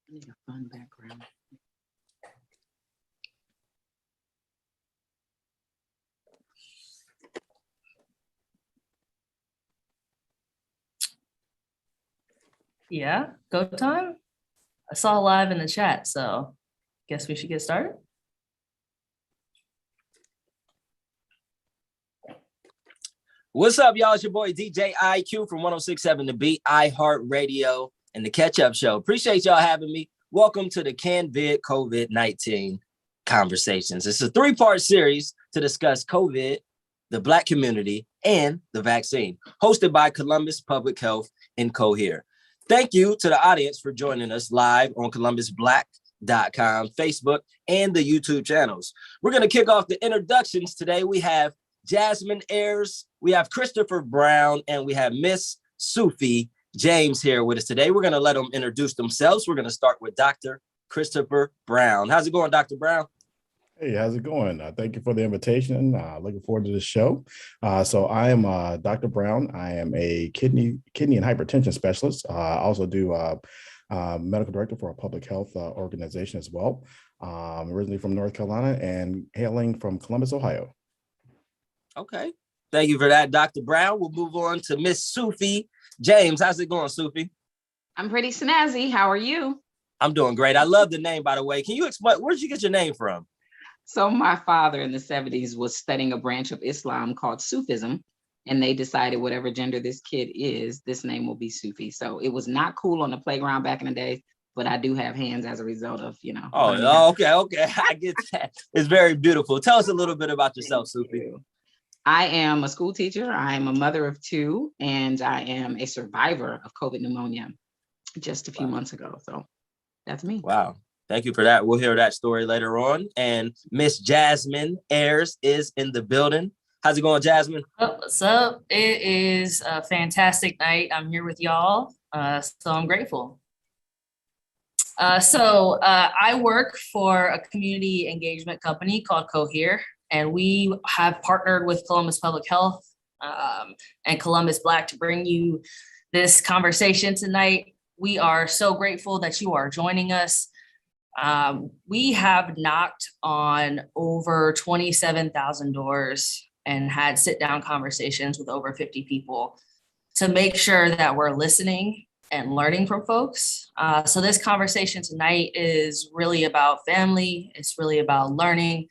I need a fun background. Yeah, go time. I saw live in the chat, so guess we should get started. What's up, y'all? It's your boy DJ IQ from 106.7 The Beat, iHeartRadio, and the Catch Up Show. Appreciate y'all having me. Welcome to the Candid COVID-19 Conversations. It's a three-part series to discuss COVID, the Black community, and the vaccine, hosted by Columbus Public Health and Cohere. Thank you to the audience for joining us live on columbusblack.com, Facebook, and the YouTube channels. We're going to kick off the introductions today. We have Jasmin Ayers, we have Christopher Brown, and we have Miss Sufiy James here with us today. We're going to let them introduce themselves. We're going to start with Dr. Christopher Brown. How's it going, Dr. Brown? Hey, how's it going? Thank you for the invitation. Looking forward to the show. So I am Dr. Brown. I am a kidney and hypertension specialist. I also do medical director for a public health organization as well. Originally from North Carolina and hailing from Columbus, Ohio. Okay. Thank you for that, Dr. Brown. We'll move on to Miss Sufiy James. How's it going, Sufiy? I'm pretty snazzy. How are you? I'm doing great. I love the name, by the way. Can you explain, where did you get your name from? So my father in the 70s was studying a branch of Islam called Sufism, and they decided whatever gender this kid is, this name will be Sufi. So it was not cool on the playground back in the day, but I do have hands as a result of, you know. Oh, okay. I get that. It's very beautiful. Tell us a little bit about yourself, Sufiy. I am a school teacher. I am a mother of two, and I am a survivor of COVID pneumonia just a few months ago. So that's me. Wow. Thank you for that. We'll hear that story later on. And Miss Jasmin Ayers is in the building. How's it going, Jasmin? What's up? It is a fantastic night. I'm here with y'all, so I'm grateful. I work for a community engagement company called Cohere, and we have partnered with Columbus Public Health and Columbus Black to bring you this conversation tonight. We are so grateful that you are joining us. We have knocked on over 27,000 doors and had sit-down conversations with over 50 people to make sure that we're listening and learning from folks. So this conversation tonight is really about family. It's really about learning.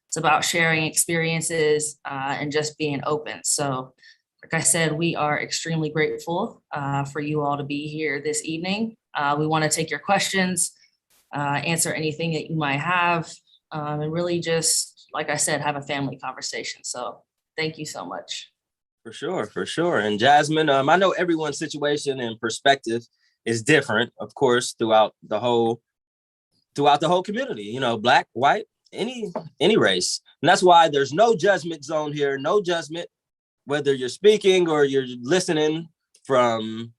It's about sharing experiences and just being open. So like I said, we are extremely grateful for you all to be here this evening. We want to take your questions, answer anything that you might have, and really just, like I said, have a family conversation. So thank you so much. For sure. And Jasmin, I know everyone's situation and perspective is different, of course, throughout the whole community, you know, Black, white, any race. And that's why there's no judgment zone here, no judgment, whether you're speaking or you're listening from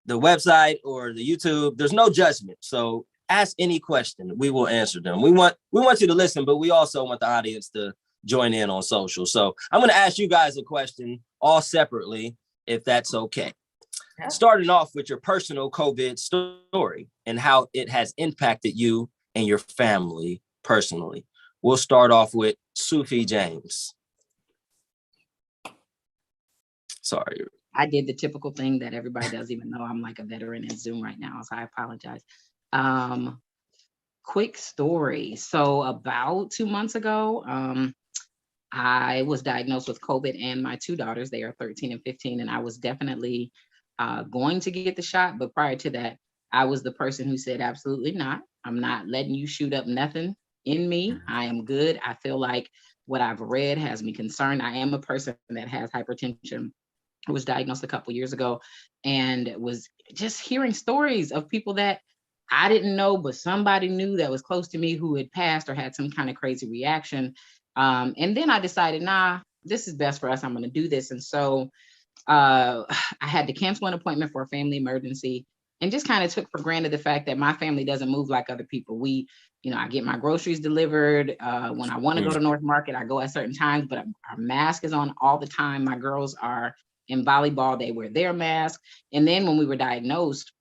the website or the YouTube, there's no judgment. So ask any question, we will answer them. We want you to listen, but we also want the audience to join in on social. So I'm going to ask you guys a question all separately, if that's okay. Yeah. Starting off with your personal COVID story and how it has impacted you and your family personally. We'll start off with Sufiy James. Sorry. I did the typical thing that everybody does, even though I'm like a veteran in Zoom right now, so I apologize. Quick story. So about 2 months ago, I was diagnosed with COVID, and my two daughters, they are 13 and 15, and I was definitely going to get the shot. But prior to that, I was the person who said, absolutely not. I'm not letting you shoot up nothing in me. I am good. I feel like what I've read has me concerned. I am a person that has hypertension. I was diagnosed a couple years ago and was just hearing stories of people that I didn't know, but somebody knew that was close to me who had passed or had some kind of crazy reaction. And then I decided, nah, this is best for us. I'm going to do this. And so I had to cancel an appointment for a family emergency and just kind of took for granted the fact that my family doesn't move like other people. I get my groceries delivered. When I want to go to North Market, I go at certain times, but our mask is on all the time. My girls are in volleyball, they wear their mask. And then when we were diagnosed,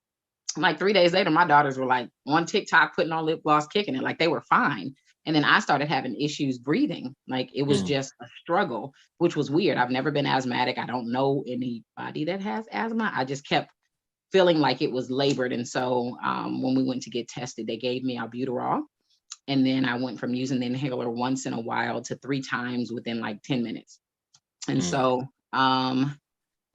like 3 days later, my daughters were like on TikTok, putting on lip gloss, kicking it, like they were fine. And then I started having issues breathing. Like it was just a struggle, which was weird. I've never been asthmatic. I don't know anybody that has asthma. I just kept feeling like it was labored. And so when we went to get tested, they gave me albuterol. And then I went from using the inhaler once in a while to 3 times within like 10 minutes. And so by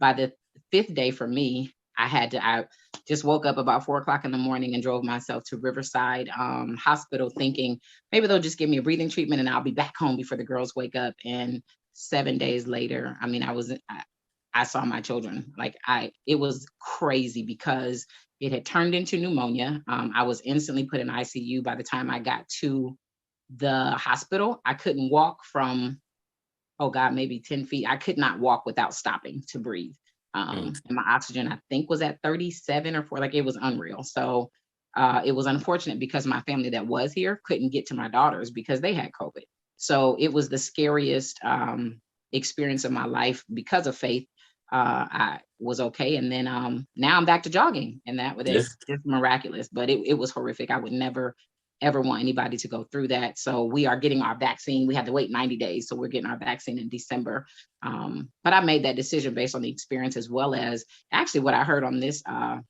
the 5th day for me, I just woke up about 4 o'clock in the morning and drove myself to Riverside Hospital thinking maybe they'll just give me a breathing treatment and I'll be back home before the girls wake up. And 7 days later, I mean, I saw my children. Like it was crazy because it had turned into pneumonia. I was instantly put in ICU. By the time I got to the hospital, I couldn't walk from, oh God, maybe 10 feet. I could not walk without stopping to breathe. And my oxygen, I think, was at 37 or 4, like it was unreal. So it was unfortunate because my family that was here couldn't get to my daughters because they had COVID. So it was the scariest experience of my life. Because of faith, I was okay. And then now I'm back to jogging, and that was just miraculous, but it was horrific. I would never ever want anybody to go through that. So we are getting our vaccine. We had to wait 90 days. So we're getting our vaccine in December. But I made that decision based on the experience, as well as actually what I heard on this, on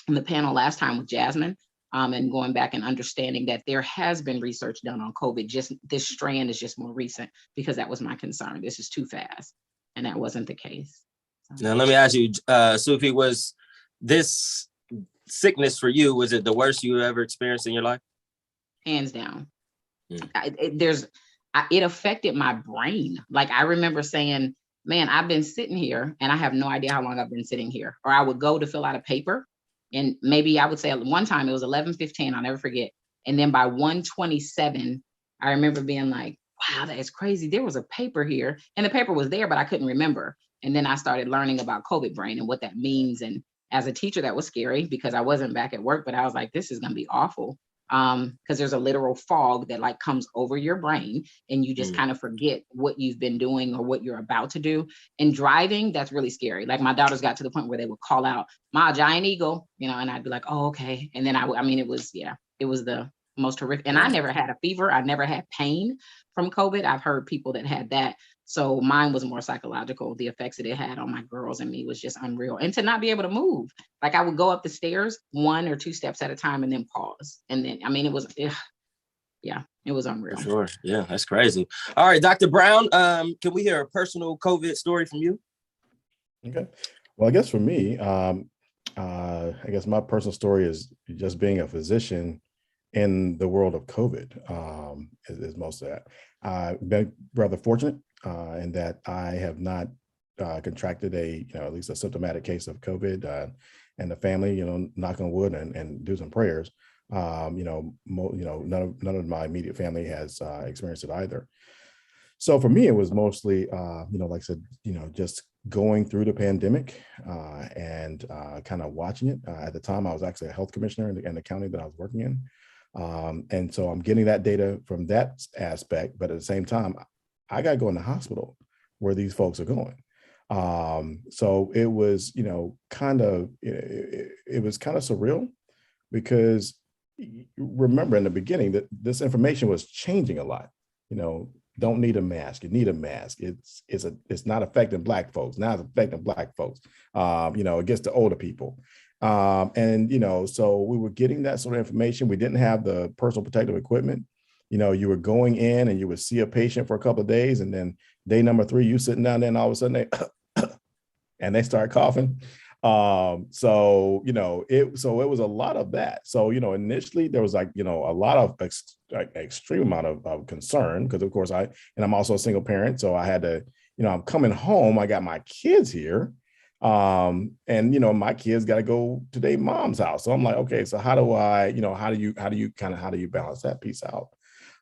the panel last time with Jasmin, and going back and understanding that there has been research done on COVID. Just this strand is just more recent, because that was my concern. This is too fast. And that wasn't the case. So. Now, let me ask you, Sufiy, was this sickness for you, was it the worst you ever experienced in your life? Hands down. It affected my brain. Like I remember saying, man, I've been sitting here and I have no idea how long I've been sitting here. Or I would go to fill out a paper, and maybe I would say at one time it was 11:15, I'll never forget. And then by 1:27, I remember being like, wow, that is crazy. There was a paper here, and the paper was there, but I couldn't remember. And then I started learning about COVID brain and what that means. And as a teacher, that was scary because I wasn't back at work, but I was like, this is going to be awful. Because there's a literal fog that like comes over your brain, and you just kind of forget what you've been doing or what you're about to do. And driving, that's really scary. Like my daughters got to the point where they would call out, "Ma, giant eagle," and I'd be like, "Oh, okay." And then it was the most horrific. And I never had a fever. I never had pain from COVID. I've heard people that had that. So mine was more psychological. The effects that it had on my girls and me was just unreal. And to not be able to move. Like I would go up the stairs 1 or 2 steps at a time and then pause. And then, it was unreal. For sure. Yeah, that's crazy. All right, Dr. Brown, can we hear a personal COVID story from you? Okay. Well, I guess for me, I guess my personal story is just being a physician in the world of COVID, is most of that. I've been rather fortunate in that I have not contracted at least a symptomatic case of COVID, and the family, knock on wood and do some prayers. None of my immediate family has experienced it either. So for me, it was mostly, like I said, just going through the pandemic and kind of watching it. At the time, I was actually a health commissioner in the county that I was working in. And so I'm getting that data from that aspect, but at the same time, I got to go in the hospital where these folks are going. So it was, kind of surreal, because remember in the beginning that this information was changing a lot. Don't need a mask. You need a mask. It's not affecting Black folks. Now it's affecting Black folks. It gets to older people. So we were getting that sort of information. We didn't have the personal protective equipment. You were going in and you would see a patient for a couple of days, and then day number 3, you sitting down there, and all of a sudden and they start coughing. So it was a lot of that. So, initially there was a lot of extreme amount of concern, because of course I'm also a single parent. So I had to, I'm coming home, I got my kids here. And my kids got to go to their mom's house. So I'm like, okay, so how do you balance that piece out?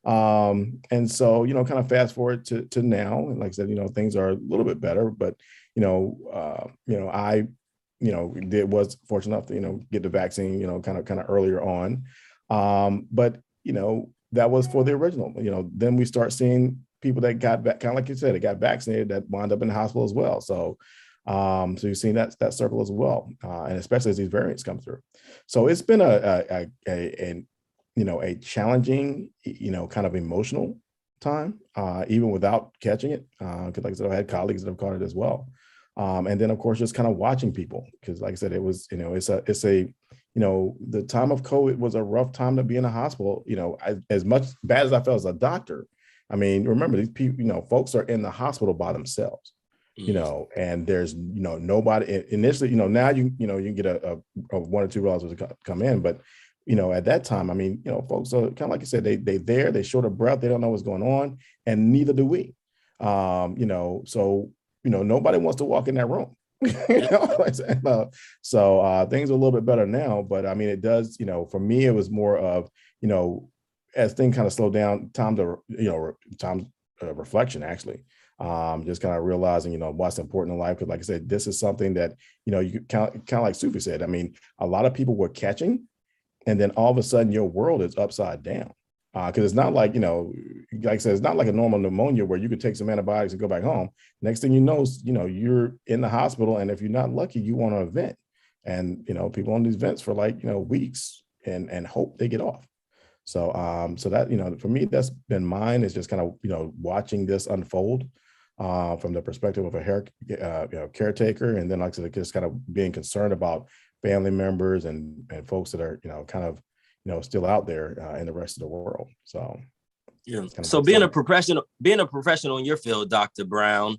And so, kind of fast forward to now, and like I said, things are a little bit better, but, I was fortunate enough to, get the vaccine, kind of earlier on. But, that was for the original, then we start seeing people that got kind of like you said, they got vaccinated that wound up in the hospital as well. So, So you've seen that circle as well, and especially as these variants come through. So it's been a challenging, kind of emotional time, even without catching it. Because like I said, I had colleagues that have caught it as well. And then of course, just kind of watching people, because like I said, it was, the time of COVID was a rough time to be in a hospital. As much bad as I felt as a doctor, I mean, remember these people, folks are in the hospital by themselves, and there's, nobody initially, now you can get a 1 or 2 relatives to come in, but at that time, I mean, folks are kind of like you said, they short of breath, they don't know what's going on, and neither do we. So nobody wants to walk in that room. So things are a little bit better now, but I mean, it does, for me, it was more of, as things kind of slow down, reflection, actually. Just kind of realizing, what's important in life. Because like I said, this is something that, you kind of like Sufiy said, I mean, a lot of people were catching, and then all of a sudden your world is upside down. Because it's not like, like I said, it's not like a normal pneumonia where you could take some antibiotics and go back home. Next thing you know, you're in the hospital, and if you're not lucky, you want to vent. And, people on these vents for like, weeks and hope they get off. So, so that, for me, that's been mine, is just kind of, watching this unfold from the perspective of a caretaker. And then like I said, just kind of being concerned about family members and folks that are, kind of, still out there in the rest of the world. So, yeah. So being a professional in your field, Dr. Brown,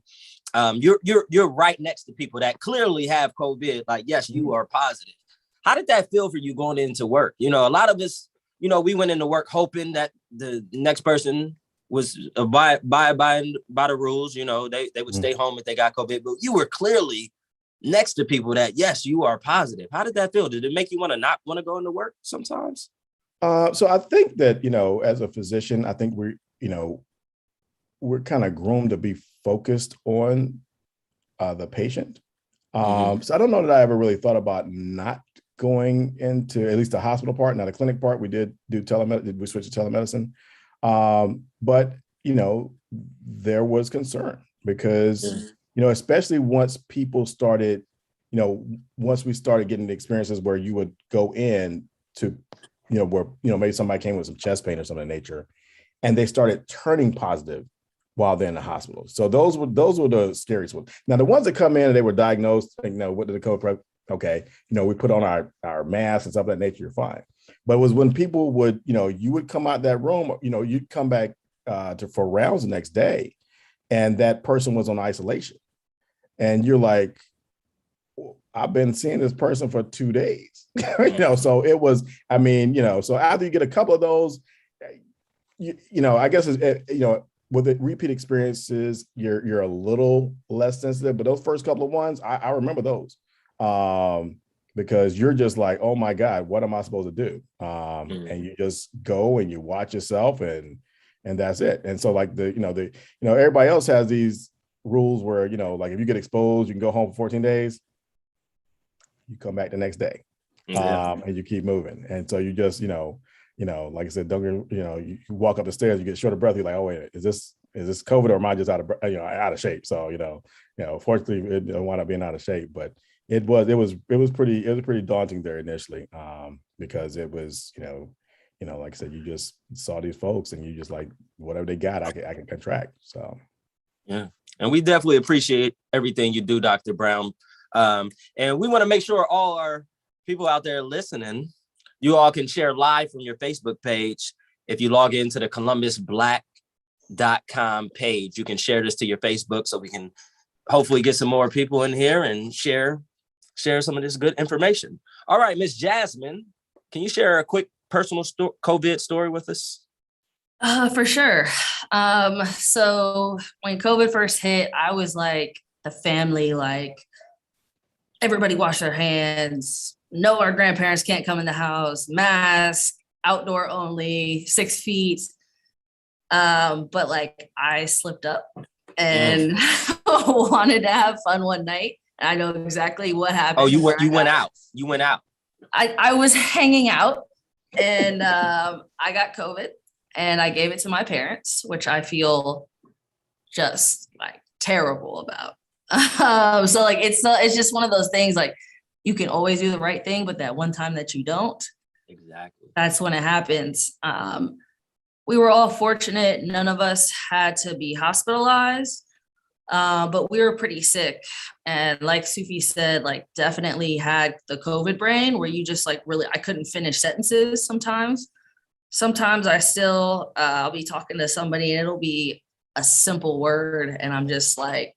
you're right next to people that clearly have COVID. Like, yes, you are positive. How did that feel for you going into work? A lot of us, we went into work hoping that the next person was abide by the rules. They would stay home if they got COVID, but you were clearly next to people that, yes, you are positive. How did that feel? Did it make you not want to go into work sometimes? So I think that, as a physician, I think we're kind of groomed to be focused on the patient. So I don't know that I ever really thought about not going into at least the hospital part, not the clinic part. We did do telemedicine. We switched to telemedicine. But, there was concern because, especially once people started, once we started getting the experiences where you would go in to, where, maybe somebody came with some chest pain or something of nature, and they started turning positive while they're in the hospital. So those were the scariest ones. Now, the ones that come in and they were diagnosed, what did the code? Okay, we put on our masks and stuff of that nature, you're fine. But it was when people would, you would come out that room, you'd come back for rounds the next day, and that person was on isolation. And you're like, I've been seeing this person for 2 days, so it was, so after you get a couple of those, I guess, with the repeat experiences, you're a little less sensitive, but those first couple of ones, I remember those, because you're just like, oh my God, what am I supposed to do? And you just go and you watch yourself, and that's it. And so like everybody else has these rules where, like if you get exposed, you can go home for 14 days. You come back the next day, and you keep moving. And so you just, like I said, don't get, you walk up the stairs, you get short of breath. You're like, oh wait, is this COVID, or am I just out of shape? So, fortunately it wound up being out of shape, but it was pretty daunting there initially, because it was, like I said, you just saw these folks and you just like, whatever they got, I can contract. So. Yeah. And we definitely appreciate everything you do, Dr. Brown. And we want to make sure all our people out there listening, you all can share live from your Facebook page. If you log into the columbusblack.com page, you can share this to your Facebook, so we can hopefully get some more people in here and share some of this good information. All right, Miss Jasmin, can you share a quick personal COVID story with us? For sure. So when COVID first hit, I was like the family, like everybody wash their hands. No, our grandparents can't come in the house. Mask, outdoor only, 6 feet. But like I slipped up and wanted to have fun one night. I know exactly what happened. Oh, you went out. You went out. I was hanging out, and I got COVID, and I gave it to my parents, which I feel just like terrible about. So like, it's just one of those things, like you can always do the right thing, but that one time that you don't, Exactly. that's when it happens. We were all fortunate. None of us had to be hospitalized, but we were pretty sick. And like Sufiy said, like definitely had the COVID brain where you just like really, I couldn't finish sentences sometimes. Sometimes I still, I'll be talking to somebody and it'll be a simple word. And I'm just like,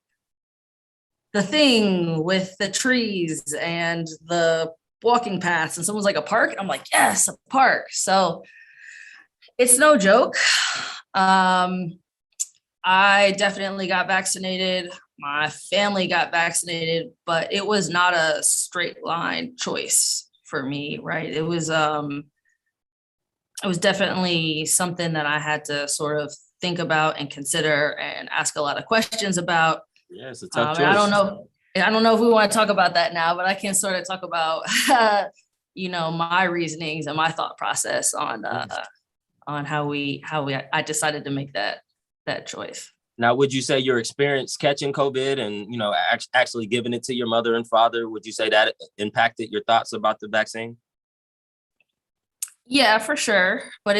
the thing with the trees and the walking paths, and someone's like, a park. I'm like, yes, a park. So it's no joke. I definitely got vaccinated. My family got vaccinated, but it was not a straight line choice for me, right? It was definitely something that I had to sort of think about and consider and ask a lot of questions about. Yeah, it's a tough And choice. I don't know if we want to talk about that now, but I can sort of talk about, my reasonings and my thought process on how I decided to make that choice. Now, would you say your experience catching COVID and, actually giving it to your mother and father, would you say that impacted your thoughts about the vaccine? Yeah, for sure. But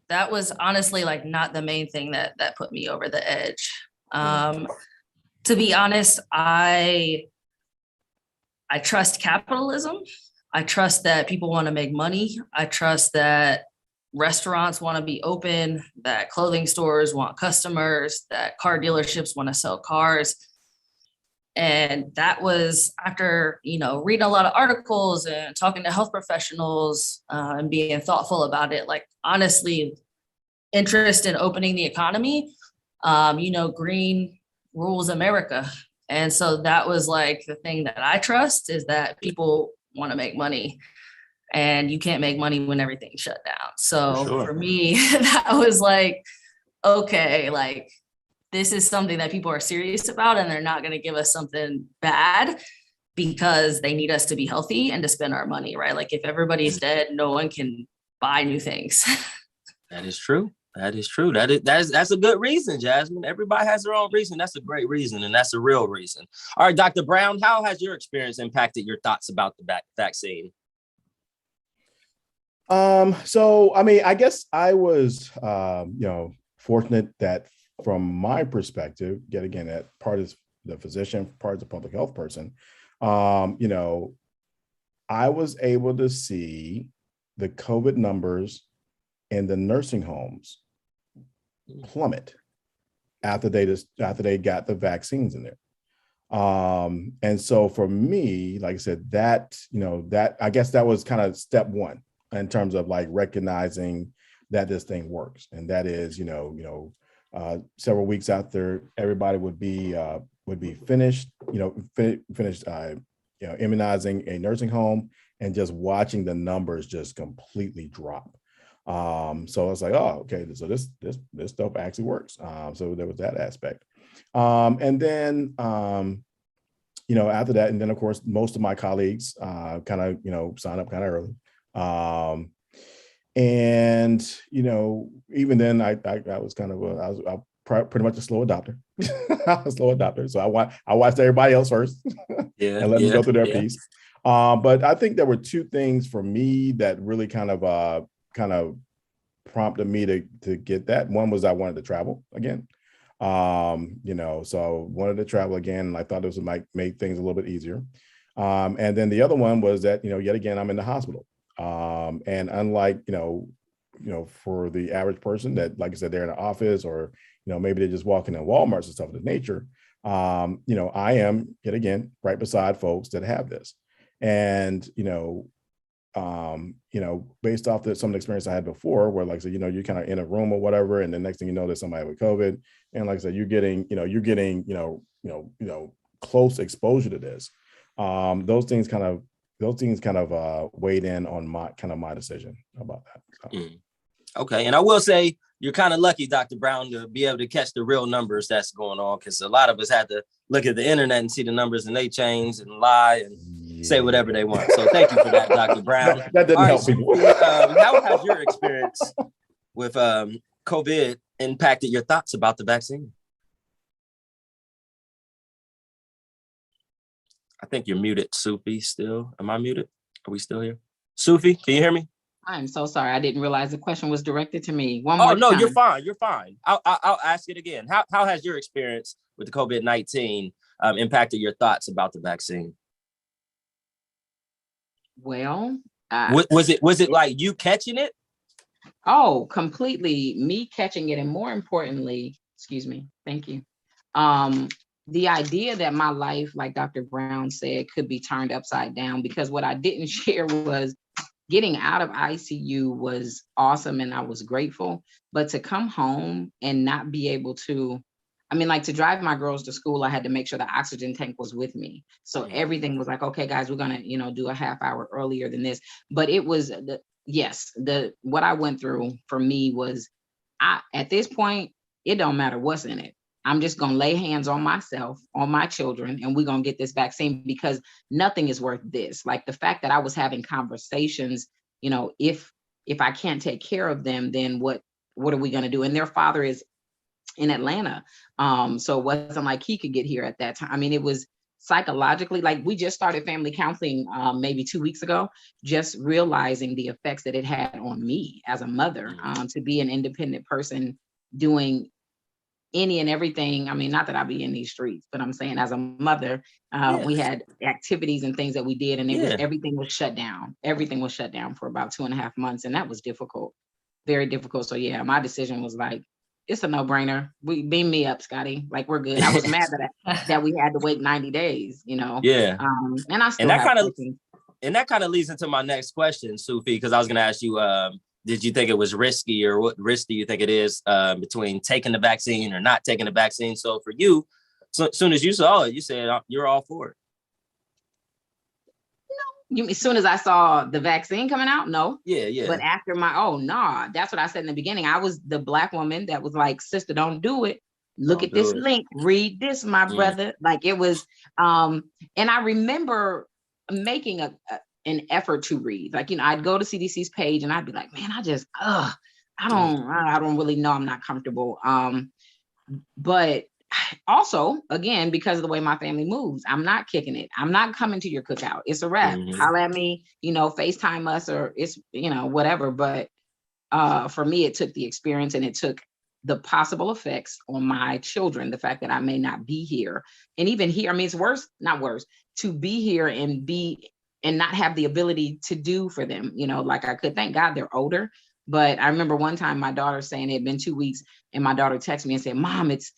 that was honestly like not the main thing that put me over the edge. To be honest, I trust capitalism. I trust that people want to make money. I trust that restaurants want to be open, that clothing stores want customers, that car dealerships want to sell cars. And that was after, reading a lot of articles and talking to health professionals and being thoughtful about it. Like, honestly, interest in opening the economy, green rules America. And so that was like the thing that I trust, is that people want to make money, and you can't make money when everything's shut down. So for me, that was like, okay, like this is something that people are serious about, and they're not going to give us something bad because they need us to be healthy and to spend our money, right? Like if everybody's dead, no one can buy new things. That is true. That is true. That's a good reason, Jasmin. Everybody has their own reason. That's a great reason, and that's a real reason. All right, Dr. Brown, how has your experience impacted your thoughts about the vaccine? So I mean, I guess I was fortunate that from my perspective, yet again, that part is the physician, part is the public health person, I was able to see the COVID numbers in the nursing homes plummet after they got the vaccines in there. And so for me, like I said, that I guess that was kind of step one in terms of like recognizing that this thing works. And that is, several weeks after everybody would be finished, immunizing a nursing home, and just watching the numbers just completely drop. So I was like, oh, okay, so this stuff actually works. So there was that aspect. And then, after that, and then of course, most of my colleagues kind of, signed up kind of early. And, even then I was kind of, I was pretty much a slow adopter. I was a slow adopter. So I watched everybody else first and let them go through their piece. But I think there were two things for me that really kind of prompted me to get that. One was I wanted to travel again. So I wanted to travel again. I thought this might make things a little bit easier. And then the other one was that, yet again, I'm in the hospital. And unlike, for the average person that, like I said, they're in an office or, maybe they're just walking in Walmarts and stuff of the nature, I am, yet again, right beside folks that have this. And, based off some of the experience I had before, where like I said, you're kind of in a room or whatever, and the next thing you know, there's somebody with COVID, and like I said, you're getting close exposure to this. Those things kind of weighed in on my decision about that. So. Okay, and I will say you're kind of lucky, Dr. Brown, to be able to catch the real numbers that's going on, because a lot of us had to look at the internet and see the numbers, and they change and lie and say whatever they want. So thank you for that, Dr. Brown. That didn't help people. How has your experience with COVID impacted your thoughts about the vaccine? I think you're muted, Sufiy, still. Am I muted? Are we still here? Sufiy, can you hear me? I'm so sorry. I didn't realize the question was directed to me. One Oh, more no, time. you're fine. You're fine. I'll ask it again. How has your experience with the COVID-19 impacted your thoughts about the vaccine? Well, Was it like you catching it? oh, completely me catching it. And more importantly, excuse me, thank you. The idea that my life, like Dr. Brown said, could be turned upside down, because what I didn't share was getting out of ICU was awesome and I was grateful, but to come home and not be able to, I mean, like to drive my girls to school, I had to make sure the oxygen tank was with me. So everything was like, okay, guys, we're gonna, do a half hour earlier than this. But it was what I went through for me was, at this point, it don't matter what's in it. I'm just going to lay hands on myself, on my children, and we're going to get this vaccine, because nothing is worth this. Like the fact that I was having conversations, if I can't take care of them, then what are we going to do? And their father is in Atlanta. So it wasn't like he could get here at that time. I mean, it was psychologically, like we just started family counseling maybe 2 weeks ago, just realizing the effects that it had on me as a mother, to be an independent person doing any and everything. I mean, not that I be in these streets, but I'm saying as a mother, we had activities and things that we did, and everything was shut down. Everything was shut down for about 2.5 months. And that was difficult, very difficult. So yeah, my decision was like, it's a no-brainer. We beam me up, Scotty. Like we're good. I was mad that we had to wait 90 days, Yeah. And I still that kind of leads into my next question, Sufiy, because I was going to ask you, did you think it was risky, or what risk do you think it is between taking the vaccine or not taking the vaccine? So for you, as soon as you saw it, you said you're all for it. No, as soon as I saw the vaccine coming out, no. Yeah. But after that's what I said in the beginning. I was the Black woman that was like, sister, don't do it. Look at this link. Read this, my brother. Like it was, and I remember making an effort to read. Like, I'd go to CDC's page and I'd be like, man, I don't really know. I'm not comfortable. But also, again, because of the way my family moves, I'm not kicking it. I'm not coming to your cookout. It's a wrap. Holler at me, FaceTime us, or it's, whatever. But for me, it took the experience, and it took the possible effects on my children. The fact that I may not be here, and even here, I mean, it's not worse to be here and not have the ability to do for them, like I could. Thank God they're older. But I remember one time my daughter saying it had been 2 weeks, and my daughter texted me and said, Mom, it's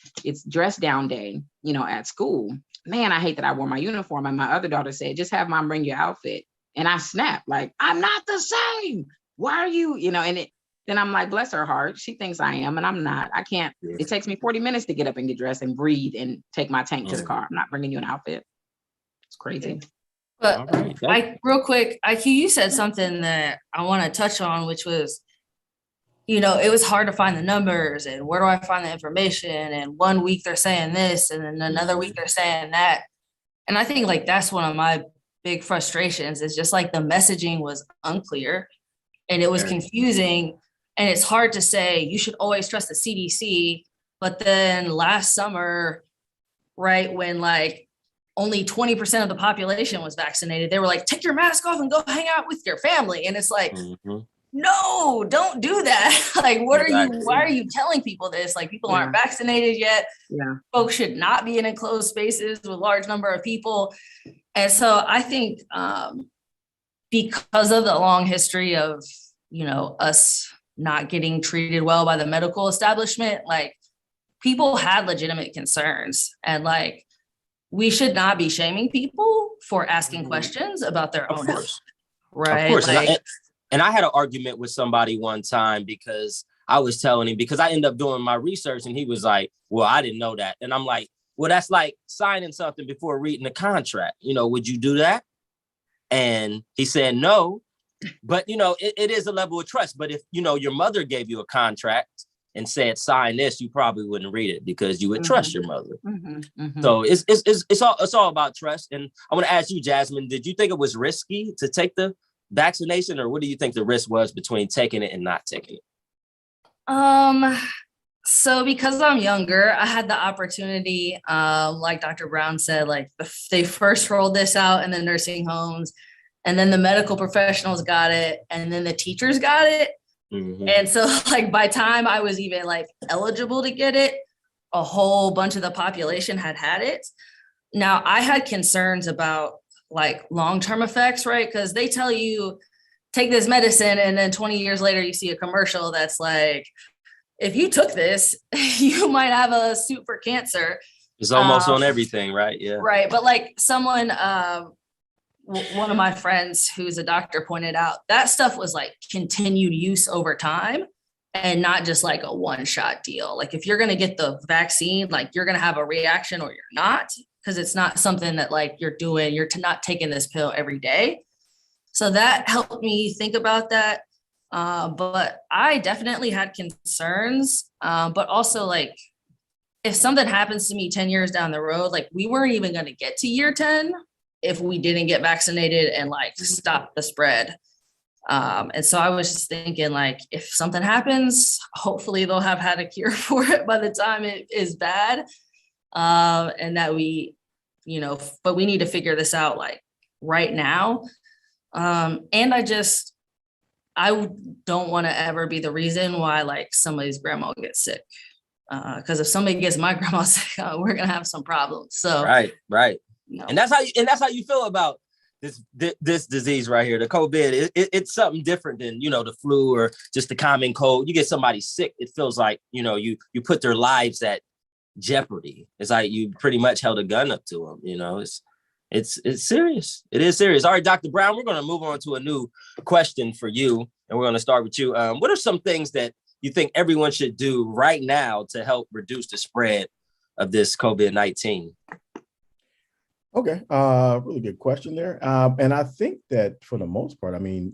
dress down day, at school. Man, I hate that I wore my uniform. And my other daughter said, just have Mom bring your outfit. And I snapped, like, I'm not the same. Why are you, then I'm like, bless her heart. She thinks I am, and I'm not. I can't. It takes me 40 minutes to get up and get dressed and breathe and take my tank to the car. I'm not bringing you an outfit. It's crazy. But real quick, you said something that I want to touch on, which was, it was hard to find the numbers, and where do I find the information? And 1 week they're saying this, and then another week they're saying that. And I think like that's one of my big frustrations, is just like the messaging was unclear and it was confusing. And it's hard to say you should always trust the CDC. But then last summer, right, when like only 20% of the population was vaccinated, they were like, take your mask off and go hang out with your family. And it's like, no, don't do that. Like, why are you telling people this? Like, people aren't vaccinated yet. Yeah. Folks should not be in enclosed spaces with a large number of people. And so I think because of the long history of, us not getting treated well by the medical establishment, like people had legitimate concerns, and like, we should not be shaming people for asking questions about their own health. Right. Of course. Like, and I had an argument with somebody one time because I was telling him, because I ended up doing my research, and he was like, well, I didn't know that. And I'm like, well, that's like signing something before reading the contract. Would you do that? And he said, no, but it is a level of trust. But if, your mother gave you a contract and said, sign this, you probably wouldn't read it because you would trust your mother. So it's all about trust. And I want to ask you, Jasmin, did you think it was risky to take the vaccination, or what do you think the risk was between taking it and not taking it? So because I'm younger, I had the opportunity, like Dr. Brown said, like they first rolled this out in the nursing homes, and then the medical professionals got it, and then the teachers got it. Mhm. And so like by time I was even like eligible to get it, a whole bunch of the population had it. Now I had concerns about like long-term effects, right? Because they tell you take this medicine, and then 20 years later you see a commercial that's like, if you took this, you might have a suit for cancer. It's almost on everything, right? Yeah. Right. But like someone, one of my friends who's a doctor pointed out, that stuff was like continued use over time and not just like a one-shot deal. Like if you're going to get the vaccine, like you're going to have a reaction or you're not, because it's not something that like you're doing, you're not taking this pill every day. So that helped me think about that. But I definitely had concerns, but also like, if something happens to me 10 years down the road, like we weren't even going to get to year 10 if we didn't get vaccinated and like stop the spread. And so I was just thinking like, if something happens, hopefully they'll have had a cure for it by the time it is bad. And that we, but we need to figure this out like right now. And I don't want to ever be the reason why like somebody's grandma gets sick. Because if somebody gets my grandma sick, we're gonna have some problems. So right. No. And that's how you feel about this disease right here, the COVID. It's something different than the flu or just the common cold. You get somebody sick, it feels like you put their lives at jeopardy. It's like you pretty much held a gun up to them. It's serious. It is serious. All right, Dr. Brown, we're going to move on to a new question for you, and we're going to start with you. What are some things that you think everyone should do right now to help reduce the spread of this COVID-19? Okay, really good question there. And I think that for the most part, I mean,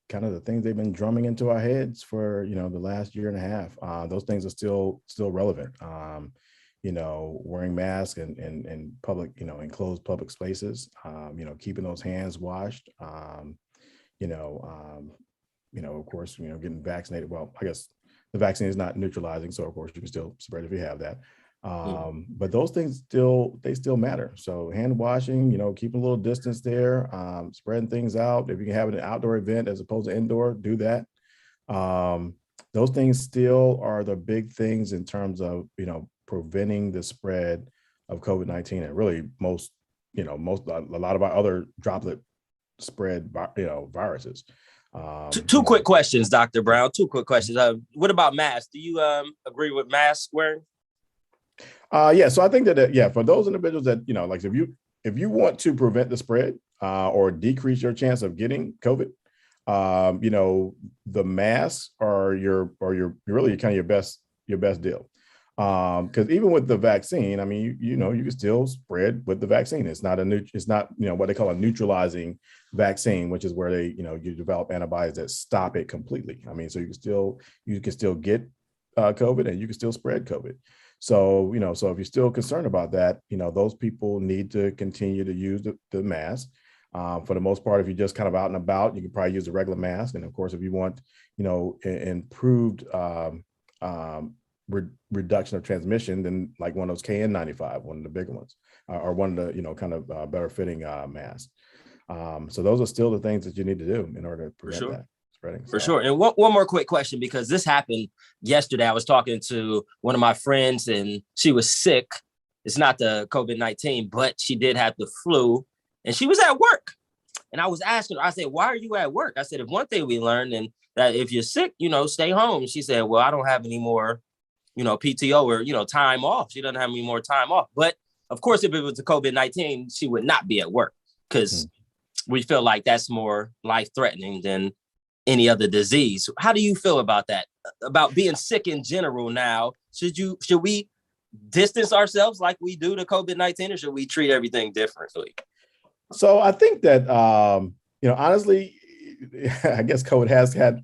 kind of the things they've been drumming into our heads for, the last year and a half, those things are still relevant. Wearing masks and public, enclosed public spaces, keeping those hands washed, of course, getting vaccinated. Well, I guess the vaccine is not neutralizing, so of course you can still spread if you have that. But those things still matter. So hand washing, keeping a little distance there, spreading things out. If you can have an outdoor event as opposed to indoor, do that. Those things still are the big things in terms of, preventing the spread of COVID-19 and really a lot of our other droplet spread, viruses. Two quick questions, Dr. Brown. Two quick questions. What about masks? Do you agree with mask wearing? Yeah. So I think that, for those individuals that, like if you want to prevent the spread or decrease your chance of getting COVID, the masks are really kind of your best deal. Because even with the vaccine, I mean, you can still spread with the vaccine. It's not what they call a neutralizing vaccine, which is where they, you develop antibodies that stop it completely. I mean, so you can still get COVID and you can still spread COVID. So, so if you're still concerned about that, those people need to continue to use the mask. For the most part, if you're just kind of out and about, you can probably use a regular mask. And of course, if you want, improved reduction of transmission, then like one of those KN95, one of the bigger ones, or one of the, kind of better fitting masks. So those are still the things that you need to do in order to prevent that spreading. For sure. And one more quick question, because this happened yesterday. I was talking to one of my friends and she was sick. It's not the COVID-19, but she did have the flu and she was at work. And I was asking her, I said, why are you at work? I said, if one thing we learned, and that if you're sick, stay home. She said, well, I don't have any more, PTO or, time off. She doesn't have any more time off. But of course, if it was the COVID-19, she would not be at work because we feel like that's more life-threatening than any other disease. How do you feel about that? About being sick in general now? Should we distance ourselves like we do to COVID-19, or should we treat everything differently? So I think that, honestly, I guess COVID has got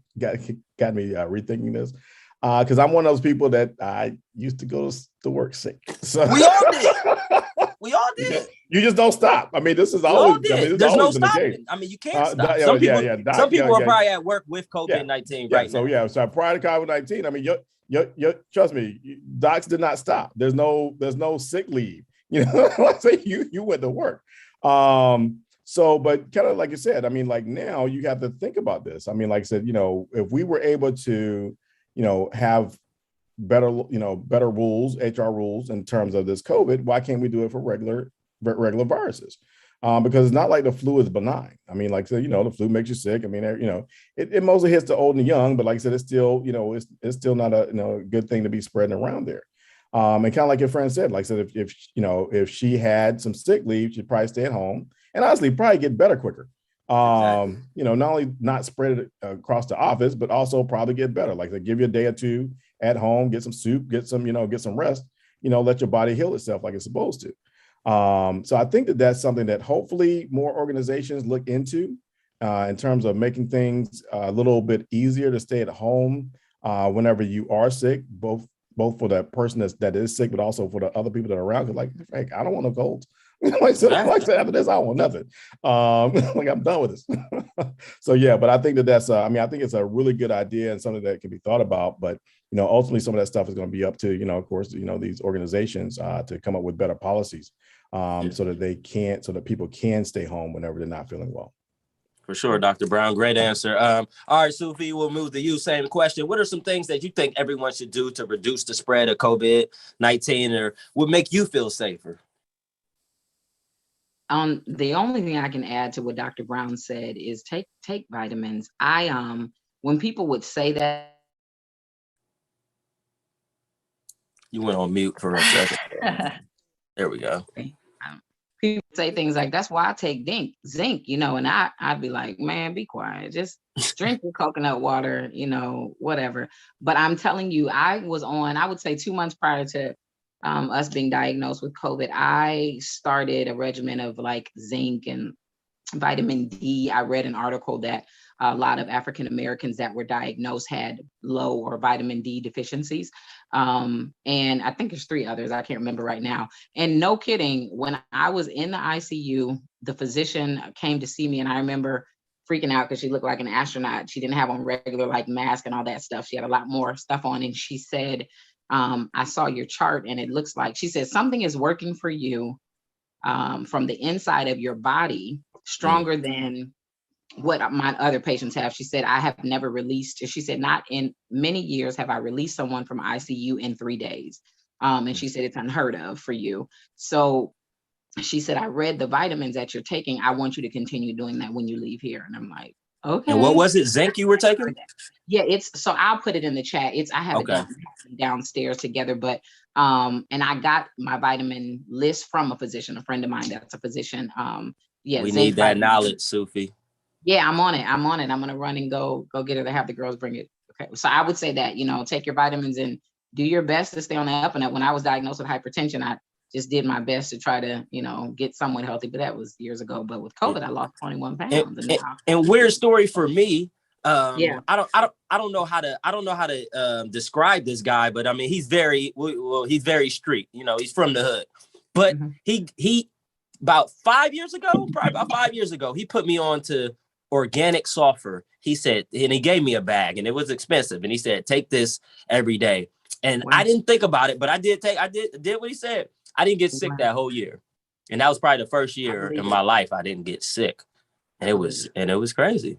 me rethinking this. Because I'm one of those people that I used to go to work sick. So we all did. We all did. You just don't stop. I mean, this is We all always. did. I mean, this There's has no always been the case. stopping. I mean, you can't stop. Yeah, Some people, Doc, some people are probably at work with COVID-19 right so, now. Yeah, so prior to COVID-19, I mean, your trust me, docs did not stop. There's no sick leave. You know, I say you went to work. So, but kind of like you said, I mean, like now you have to think about this. I mean, like I said, you know, if we were able to, you know, have better rules, HR rules in terms of this COVID, why can't we do it for regular viruses? Because it's not like the flu is benign. I mean, like I said, you know, the flu makes you sick. I mean, you know, it mostly hits the old and young, but like I said, it's still, you know, it's still not a, you know, good thing to be spreading around there. And kind of like your friend said, like I said, if you know, if she had some sick leave, she'd probably stay at home and honestly probably get better quicker. Exactly. You know, not only not spread it across the office, but also probably get better. Like they give you a day or two at home, get some soup, get some rest, you know, let your body heal itself like it's supposed to. So I think that that's something that hopefully more organizations look into in terms of making things a little bit easier to stay at home whenever you are sick, both for that person that is sick, but also for the other people that are around. Cause like, heck, I don't want no colds. like I said, after this, I don't want nothing. Like I'm done with this. So yeah, but I think that's I mean, I think it's a really good idea and something that can be thought about. But you know, ultimately, some of that stuff is going to be up to, you know, of course, you know, these organizations to come up with better policies so that people can stay home whenever they're not feeling well. For sure, Dr. Brown. Great answer. All right, Sufiy, we'll move to you. Same question. What are some things that you think everyone should do to reduce the spread of COVID-19 or would make you feel safer? The only thing I can add to what Dr. Brown said is take vitamins. When people would say that. You went on mute for a second. There we go. People say things like, that's why I take zinc, you know, and I'd be like, man, be quiet. Just drink your coconut water, you know, whatever. But I'm telling you, I would say 2 months prior to us being diagnosed with COVID, I started a regimen of like zinc and vitamin D. I read an article that a lot of African Americans that were diagnosed had low or vitamin D deficiencies. And I think there's 3 others. I can't remember right now. And no kidding, when I was in the ICU, the physician came to see me and I remember freaking out because she looked like an astronaut. She didn't have on regular like mask and all that stuff. She had a lot more stuff on. And she said, I saw your chart and it looks like, she said, something is working for you from the inside of your body stronger than what my other patients have. She said, I have never released, she said, not in many years have I released someone from ICU in 3 days. And she said, it's unheard of for you. So she said, I read the vitamins that you're taking. I want you to continue doing that when you leave here. And I'm like, okay. And what was it, zinc you were taking? Yeah, so I'll put it in the chat. I have it downstairs together, but and I got my vitamin list from a physician, a friend of mine that's a physician. We need that knowledge, Sufiy. Yeah, I'm on it. I'm gonna run and go get it. Have the girls bring it. Okay. So I would say that, you know, take your vitamins and do your best to stay on the up and up. When I was diagnosed with hypertension, I just did my best to try to, you know, get somewhat healthy, but that was years ago. But with COVID, I lost 21 pounds. And weird story for me. Yeah. I don't know how to describe this guy, but I mean, he's very street, you know, he's from the hood, but he about 5 years ago, he put me on to organic sulfur. He said, and he gave me a bag and it was expensive. And he said, take this every day. And I didn't think about it, but I did what he said. I didn't get sick that whole year. And that was probably the first year in my life I didn't get sick. And it was crazy.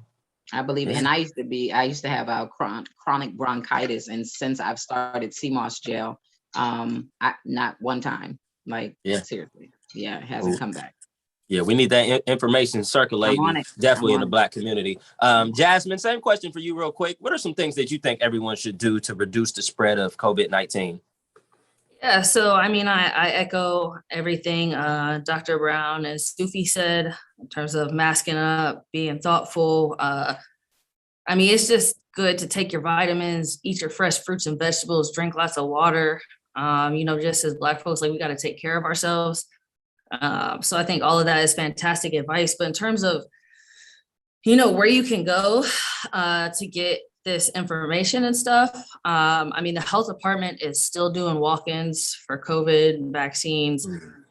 I believe it. And I used to have a chronic bronchitis. And since I've started CMOS gel, not one time, like seriously. Yeah, it hasn't come back. Yeah, we need that information circulating definitely in the Black community. Jasmin, same question for you real quick. What are some things that you think everyone should do to reduce the spread of COVID-19? Yeah, so I mean, I echo everything Dr. Brown and Sufiy said in terms of masking up, being thoughtful. I mean, it's just good to take your vitamins, eat your fresh fruits and vegetables, drink lots of water. You know, just as Black folks, like we got to take care of ourselves. So I think all of that is fantastic advice. But in terms of, you know, where you can go to get this information and stuff, I mean, the health department is still doing walk-ins for COVID vaccines.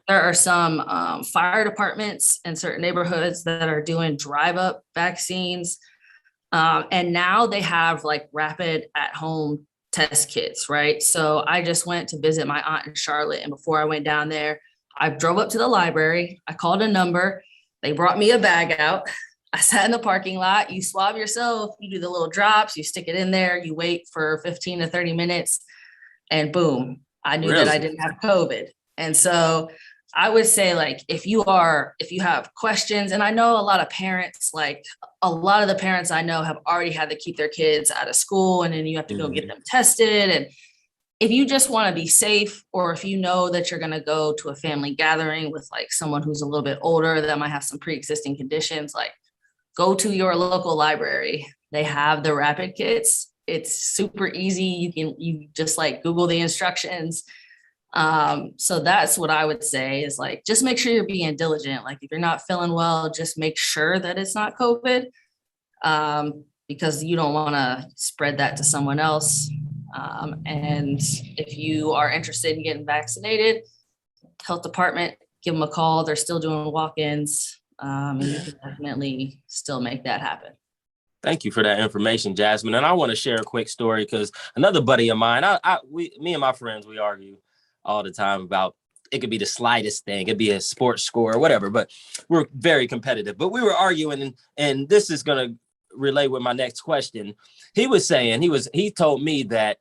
There are some fire departments in certain neighborhoods that are doing drive-up vaccines. And now they have like rapid at-home test kits, right? So I just went to visit my aunt in Charlotte. And before I went down there, I drove up to the library. I called a number. They brought me a bag out. I sat in the parking lot. You swab yourself, you do the little drops, you stick it in there, you wait for 15 to 30 minutes, and boom, I knew that I didn't have COVID. And so I would say, like, if you have questions, and I know a lot of parents, like a lot of the parents I know have already had to keep their kids out of school, and then you have to go get them tested. And if you just want to be safe, or if you know that you're going to go to a family gathering with like someone who's a little bit older that might have some pre-existing conditions, like, go to your local library. They have the rapid kits. It's super easy. You just like Google the instructions. So that's what I would say is, like, just make sure you're being diligent. Like, if you're not feeling well, just make sure that it's not COVID, because you don't want to spread that to someone else. And if you are interested in getting vaccinated, health department, give them a call. They're still doing walk-ins. And you can definitely still make that happen. Thank you for that information, Jasmin. And I want to share a quick story because another buddy of mine, me and my friends, we argue all the time about, it could be the slightest thing. It'd be a sports score or whatever, but we're very competitive. But we were arguing, and this is going to relate with my next question. He was saying, he told me that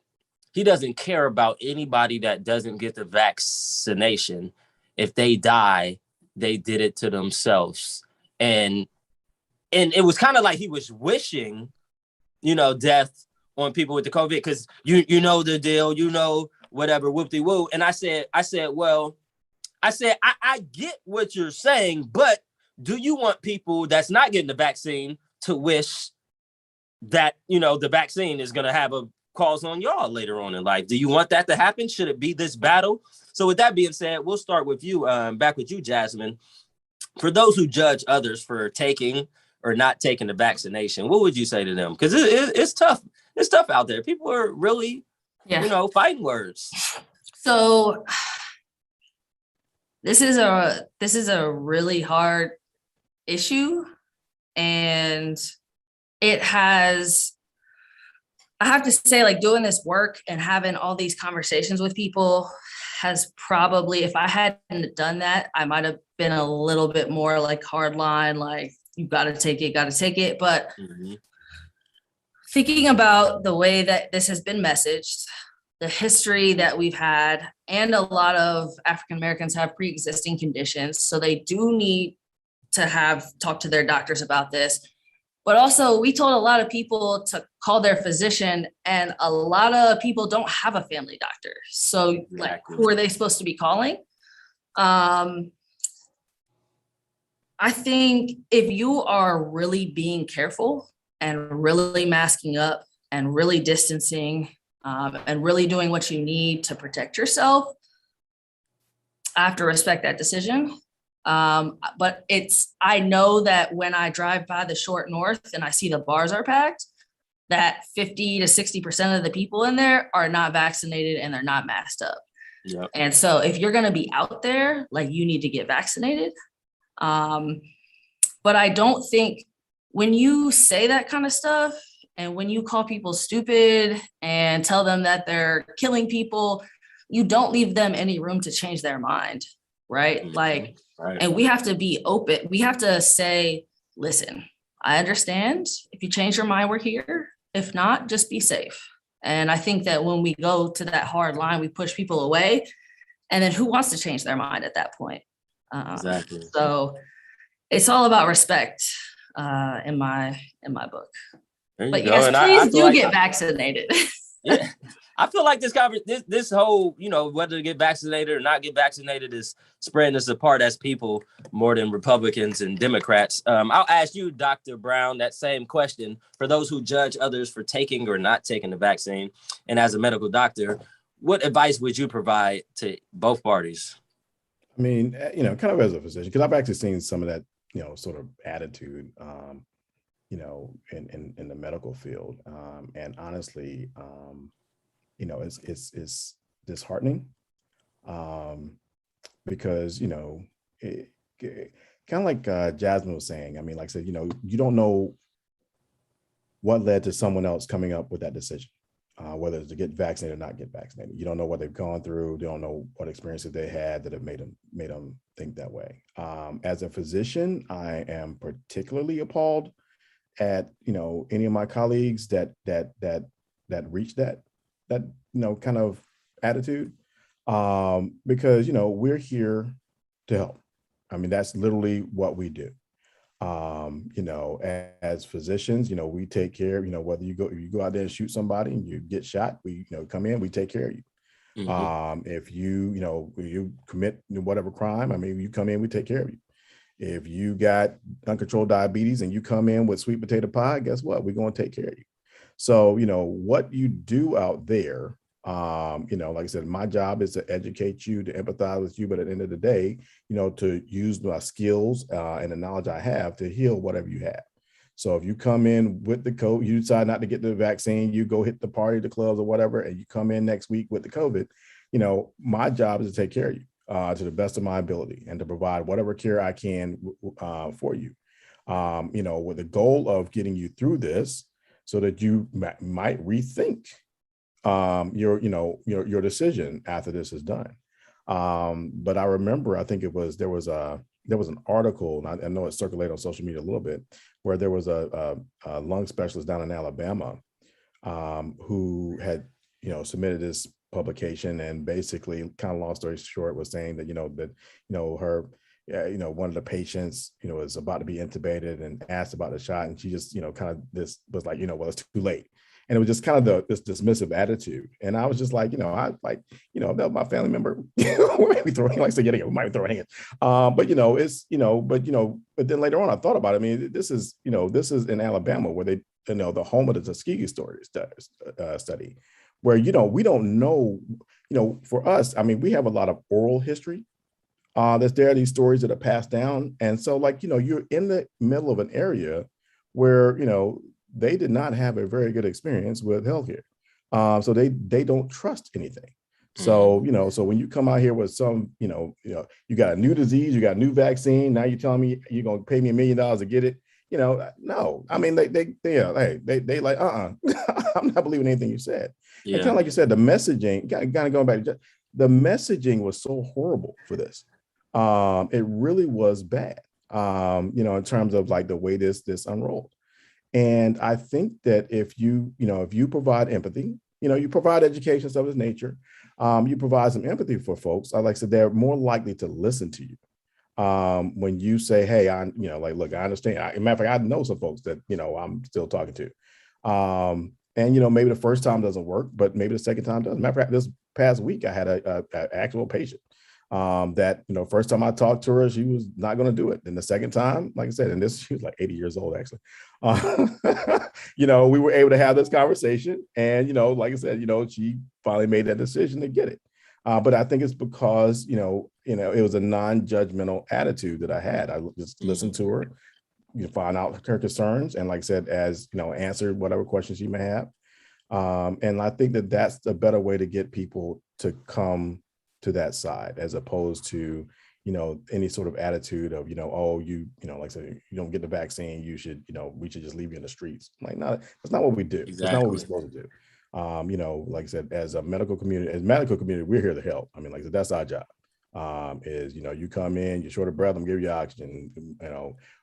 he doesn't care about anybody that doesn't get the vaccination. If they die, they did it to themselves. And it was kind of like he was wishing, death on people with the COVID, because you know the deal, whatever, whoop-de-woo. And I said, I get what you're saying, but do you want people that's not getting the vaccine to wish that, the vaccine is going to have a cause on y'all later on in life? Do you want that to happen? Should it be this battle? So with that being said, we'll start with you, back with you, Jasmin. For those who judge others for taking or not taking the vaccination, what would you say to them? Because it's tough. It's tough out there. People are really, fighting words. So this is a really hard issue, and I have to say, like, doing this work and having all these conversations with people has probably, if I hadn't done that, I might have been a little bit more like hardline, like, you got to take it. But thinking about the way that this has been messaged, the history that we've had, and a lot of African Americans have pre-existing conditions, so they do need to talk to their doctors about this. But also, we told a lot of people to call their physician, and a lot of people don't have a family doctor. So, like, who are they supposed to be calling? I think if you are really being careful and really masking up and really distancing, and really doing what you need to protect yourself, I have to respect that decision. But I know that when I drive by the short north and I see the bars are packed, that 50 to 60% of the people in there are not vaccinated and they're not masked up. Yep. And so if you're going to be out there, like, you need to get vaccinated. But I don't think when you say that kind of stuff, and when you call people stupid and tell them that they're killing people, you don't leave them any room to change their mind, right? Like, and we have to be open. We have to say, listen, I understand. If you change your mind, we're here. If not, just be safe. And I think that when we go to that hard line, we push people away. And then who wants to change their mind at that point? Exactly. So it's all about respect, in my book. But yes, please do get vaccinated. Yeah, I feel like this whole, whether to get vaccinated or not get vaccinated is spreading us apart as people more than Republicans and Democrats. I'll ask you, Dr. Brown, that same question. For those who judge others for taking or not taking the vaccine, and as a medical doctor, what advice would you provide to both parties? I mean, kind of as a physician, because I've actually seen some of that, sort of attitude, in the medical field. And honestly, it's disheartening. because, kind of like Jasmine was saying, I mean, like I said, you don't know what led to someone else coming up with that decision, whether it's to get vaccinated or not get vaccinated. You don't know what they've gone through. You don't know what experiences they had that have made them think that way. As a physician, I am particularly appalled at, any of my colleagues that reach that kind of attitude, because, we're here to help. I mean, that's literally what we do. As physicians, we take care of, whether you go out there and shoot somebody and you get shot, we, come in, we take care of you. Mhm. If you commit whatever crime, I mean, you come in, we take care of you. If you got uncontrolled diabetes and you come in with sweet potato pie, guess what? We're going to take care of you. So, what you do out there, like I said, my job is to educate you, to empathize with you, but at the end of the day, to use my skills and the knowledge I have to heal whatever you have. So if you come in with the COVID, you decide not to get the vaccine, you go hit the party, the clubs or whatever, and you come in next week with the COVID, my job is to take care of you to the best of my ability and to provide whatever care I can for you, with the goal of getting you through this so that you might rethink your decision after this is done. But I remember, I think there was an article, and I know it circulated on social media a little bit, where there was a lung specialist down in Alabama who had, submitted this publication, and basically, kind of long story short, was saying that, her, one of the patients, is about to be intubated and asked about the shot, and she just, kind of this was like, well, it's too late. And it was just kind of this dismissive attitude. And I was just like, I like, if that was my family member, we might be throwing, like I said, we might be throwing it. But then later on, I thought about it. I mean, this is in Alabama where they, the home of the Tuskegee study, where, we don't know, for us, I mean, we have a lot of oral history that's there, these stories that are passed down. And so you're in the middle of an area where, they did not have a very good experience with healthcare. So they don't trust anything. So, so when you come out here with some, you got a new disease, you got a new vaccine, now you're telling me you're going to pay me $1 million to get it. No, I mean, they like, I'm not believing anything you said. Yeah. And kind of like you said, the messaging, kind of going back, the messaging was so horrible for this. It really was bad, in terms of like the way this unrolled. And I think that if you provide empathy, you provide education, stuff of this nature, you provide some empathy for folks, like I said, they're more likely to listen to you. When you say, hey, look, I understand. As a matter of fact, I know some folks that, I'm still talking to. And, maybe the first time doesn't work, but maybe the second time does. Matter of fact, this past week, I had an actual patient that, first time I talked to her, she was not going to do it. And the second time, like I said, and she was like 80 years old, actually. We were able to have this conversation, and, like I said, she finally made that decision to get it. But I think it's because, it was a non-judgmental attitude that I had. I just listened to her, find out her concerns, and like I said, answer whatever questions she may have. And I think that that's a better way to get people to come to that side, as opposed to, any sort of attitude of, like I said, you don't get the vaccine, you should, we should just leave you in the streets. Like, no, that's not what we do. Exactly. That's not what we're supposed to do. Like I said, as a medical community, we're here to help. I mean, like I said, that's our job. Is, you come in, you're short of breath, I'm giving you oxygen,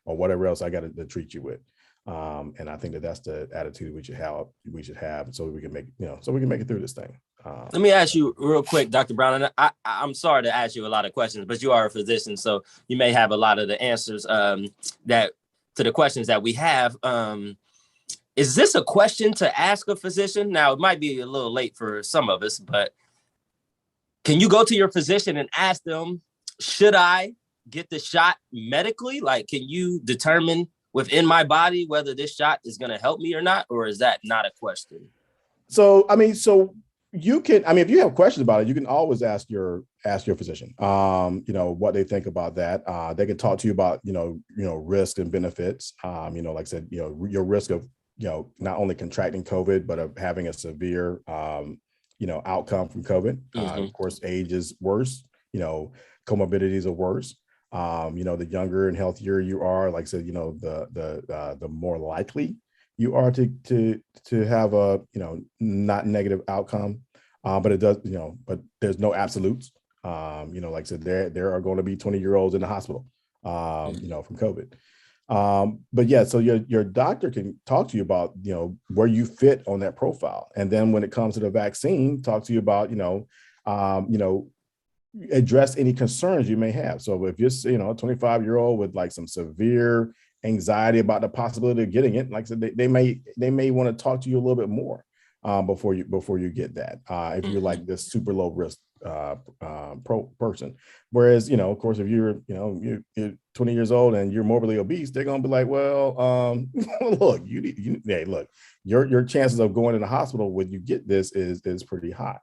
or whatever else I got to treat you with. And I think that that's the attitude we should have, so we can make it through this thing. Let me ask you real quick, Dr. Brown, and I'm sorry to ask you a lot of questions, but you are a physician, so you may have a lot of the answers that to the questions that we have. Is this a question to ask a physician? Now, it might be a little late for some of us, but can you go to your physician and ask them, should I get the shot medically? Like, can you determine within my body whether this shot is going to help me or not? Or is that not a question? So you can, if you have questions about it, you can always ask your physician, what they think about that. They can talk to you about, risk and benefits. Like I said, your risk of, not only contracting COVID, but of having a severe, outcome from COVID. Of course, age is worse. comorbidities are worse. The younger and healthier you are, like I said, the more likely you are to have a, not negative outcome. But it does, but there's no absolutes. Like I said, there are going to be 20-year-olds in the hospital, from COVID. But yeah, so your doctor can talk to you about, where you fit on that profile. And then when it comes to the vaccine, talk to you about, address any concerns you may have. So if you're, a 25-year-old with like some severe anxiety about the possibility of getting it, like I said, they may want to talk to you a little bit more before you get that. If you're like this super low risk person. Whereas, of course, if you're 20 years old and you're morbidly obese, they're gonna be like, well, look, look, your chances of going in the hospital when you get this is pretty high.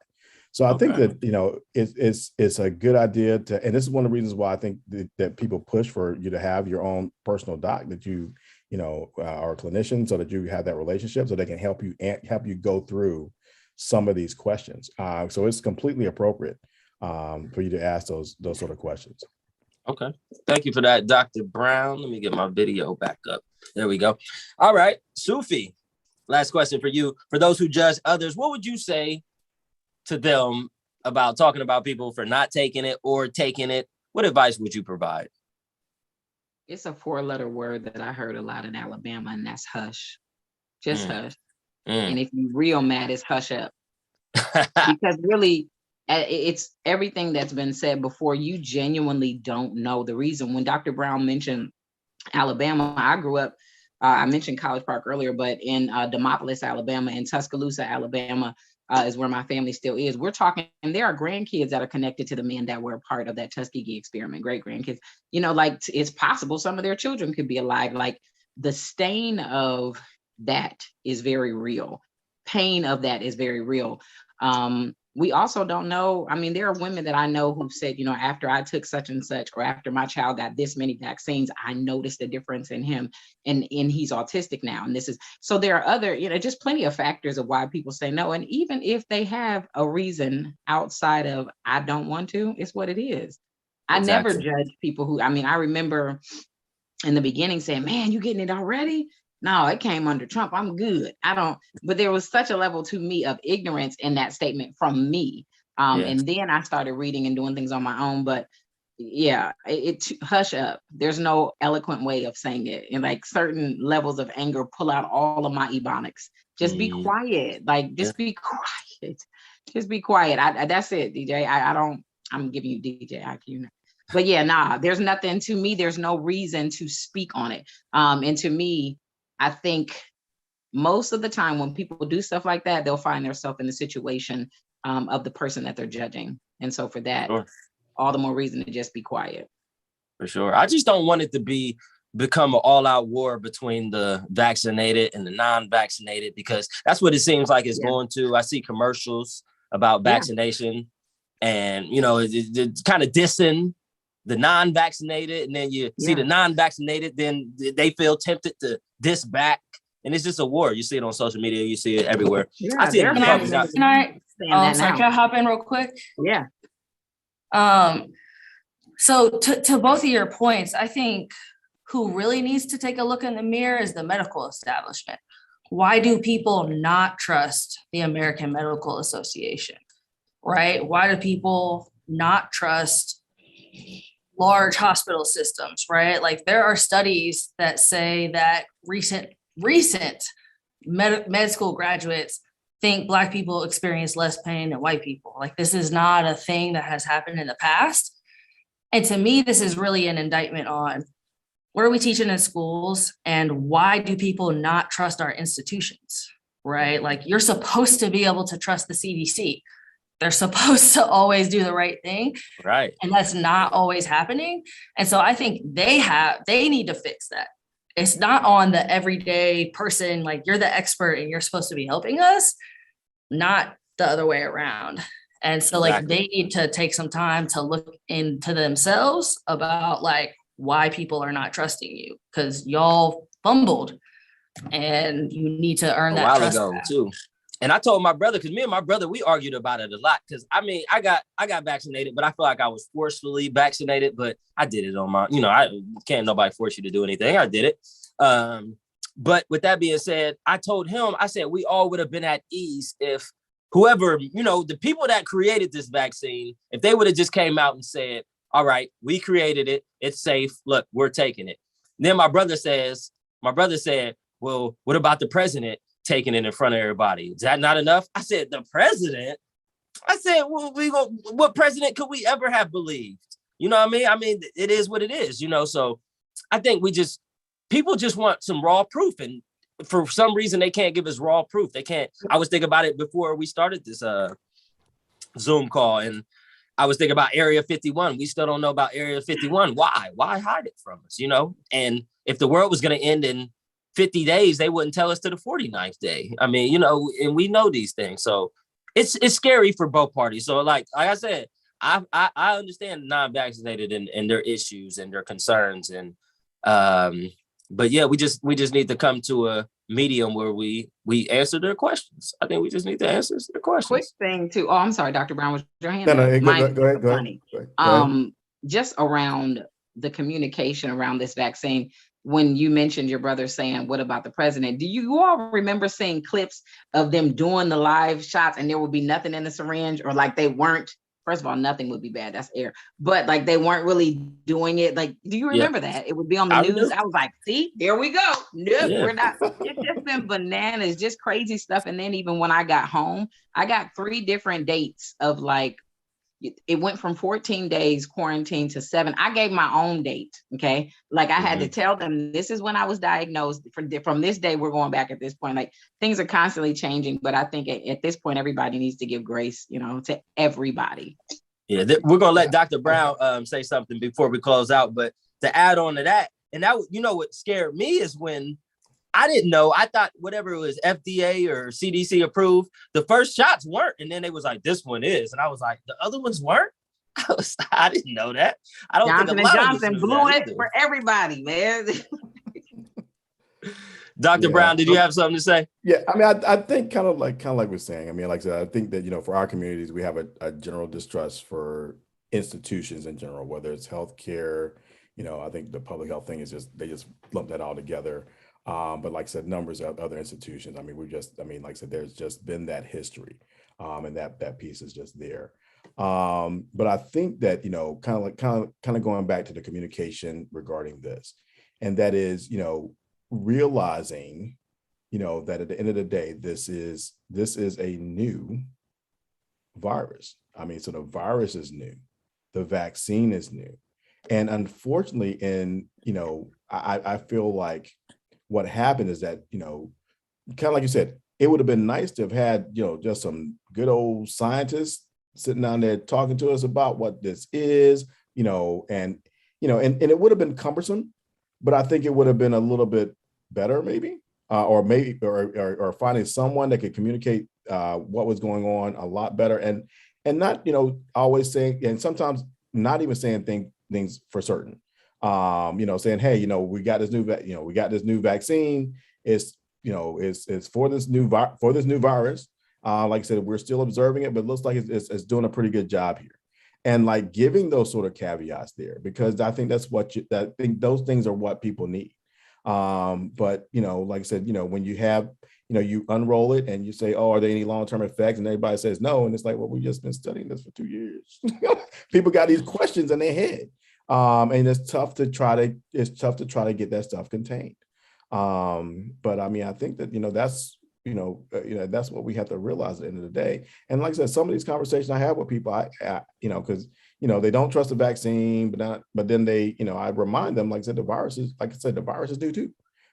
So I think that, it's a good idea and this is one of the reasons why I think that people push for you to have your own personal doc that are a clinician, so that you have that relationship, so they can help you go through some of these questions. So it's completely appropriate for you to ask those sort of questions. Okay. Thank you for that, Dr. Brown. Let me get my video back up. There we go. All right. Sufiy, last question for you. For those who judge others, what would you say to them about talking about people for not taking it or taking it? What advice would you provide? It's a 4-letter word that I heard a lot in Alabama, and that's hush. Just hush. And if you're real mad, it's hush up. Because really, it's everything that's been said before. You genuinely don't know the reason. When Dr. Brown mentioned Alabama, I grew up, I mentioned College Park earlier, but in Demopolis, Alabama, and Tuscaloosa, Alabama, is where my family still is. We're talking, and there are grandkids that are connected to the men that were a part of that Tuskegee experiment, great grandkids. Like it's possible some of their children could be alive. Like the stain of that is very real. Pain of that is very real. We also don't know. I mean, there are women that I know who've said, after I took such and such, or after my child got this many vaccines, I noticed a difference in him, and he's autistic now. And so there are other, just plenty of factors of why people say no. And even if they have a reason outside of, I don't want to, it's what it is. I never judge people who, I remember in the beginning saying, man, you getting it already? No, it came under Trump. I'm good. But there was such a level to me of ignorance in that statement from me. And then I started reading and doing things on my own. But yeah, hush up. There's no eloquent way of saying it. And like certain levels of anger pull out all of my ebonics. Just be quiet. Like, just be quiet. Just be quiet. That's it, DJ. I'm giving you DJ IQ. But yeah, there's nothing to me. There's no reason to speak on it. And to me, I think most of the time when people do stuff like that, they'll find themselves in the situation of the person that they're judging. And so for that, all the more reason to just be quiet. For sure. I just don't want it to become an all-out war between the vaccinated and the non-vaccinated, because that's what it seems like it's going to. I see commercials about vaccination and, it's kind of dissing the non-vaccinated, and then you see the non-vaccinated, then they feel tempted to diss back. And it's just a war. You see it on social media. You see it everywhere. Yeah, I see it. Can I hop in real quick? Yeah. So to both of your points, I think who really needs to take a look in the mirror is the medical establishment. Why do people not trust the American Medical Association, right? Why do people not trust large hospital systems, right? Like there are studies that say that recent med school graduates think Black people experience less pain than white people. Like this is not a thing that has happened in the past. And to me, this is really an indictment on what are we teaching in schools and why do people not trust our institutions, right? Like you're supposed to be able to trust the CDC. They're supposed to always do the right thing. Right. And that's not always happening. And so I think they need to fix that. It's not on the everyday person, like you're the expert and you're supposed to be helping us, not the other way around. And so like they need to take some time to look into themselves about like why people are not trusting you, because y'all fumbled and you need to earn that trust back. Too. And I told my brother, because me and my brother, we argued about it a lot. Because I mean, I got vaccinated, but I feel like I was forcefully vaccinated. But I did it on my, I can't nobody force you to do anything. I did it. But with that being said, I told him, I said, we all would have been at ease if whoever, the people that created this vaccine, if they would have just came out and said, all right, we created it. It's safe. Look, we're taking it. Then my brother said, well, what about the president taking it in front of everybody? Is that not enough? I said, the president? I said, well, what president could we ever have believed? You know what I mean? I mean, it is what it is, so I think people just want some raw proof. And for some reason, they can't give us raw proof. They can't. I was thinking about it before we started this Zoom call, and I was thinking about Area 51. We still don't know about Area 51. Why? Why hide it from us, And if the world was going to end in 50 days, they wouldn't tell us to the 49th day. I mean, and we know these things. So it's scary for both parties. So like I said, I understand non-vaccinated and their issues and their concerns. And but yeah, we just need to come to a medium where we answer their questions. I think we just need to answer their questions. Quick thing too. Oh, I'm sorry, Dr. Brown, was your hand? Go ahead. Just around the communication around this vaccine, when you mentioned your brother saying, what about the president? Do you all remember seeing clips of them doing the live shots and there would be nothing in the syringe, or like they weren't? First of all, nothing would be bad. That's air. But like they weren't really doing it. Like, do you remember that? It would be on the news. I was like, see, there we go. Nope, we're not. It's just been bananas, just crazy stuff. And then even when I got home, I got 3 different dates of like, it went from 14 days quarantine to 7. I gave my own date. Okay. Like I had to tell them, this is when I was diagnosed. From this day, we're going back at this point. Like things are constantly changing. But I think at this point, everybody needs to give grace, to everybody. Yeah. We're going to let Dr. Brown say something before we close out. But to add on to that, and that, what scared me is when I didn't know. I thought whatever it was FDA or CDC approved, the first shots weren't. And then they was like, this one is. And I was like, the other ones weren't? I didn't know that. I don't Johnson think a lot Johnson of blew it for everybody, man. Dr. Brown, did you have something to say? Yeah, I mean, I think kind of like we're saying. I mean, like I said, I think that, for our communities, we have a general distrust for institutions in general, whether it's healthcare. I think the public health thing is they just lump that all together. But like I said, numbers of other institutions. I mean, like I said, there's just been that history, and that piece is just there. But I think that, kind of going back to the communication regarding this, and that is, realizing, that at the end of the day, this is a new virus. I mean, so the virus is new, the vaccine is new, and unfortunately, I feel like what happened is that, kind of like you said, it would have been nice to have had, just some good old scientists sitting down there talking to us about what this is, and it would have been cumbersome, but I think it would have been a little bit better maybe, or finding someone that could communicate what was going on a lot better, and not, always saying, and sometimes not even saying things for certain. Saying, hey, we got this new vaccine. It's for this new virus. Like I said, we're still observing it, but it looks like it's doing a pretty good job here. And like giving those sort of caveats there, because I think that's I think those things are what people need. But like I said, when you have, you unroll it and you say, oh, are there any long-term effects? And everybody says no. And it's like, well, we've just been studying this for 2 years. People got these questions in their head. And it's tough to try to get that stuff contained. But I mean, I think that, that's, that's what we have to realize at the end of the day. And like I said, some of these conversations I have with people, because, they don't trust the vaccine, but then they, I remind them, like I said, the viruses do too.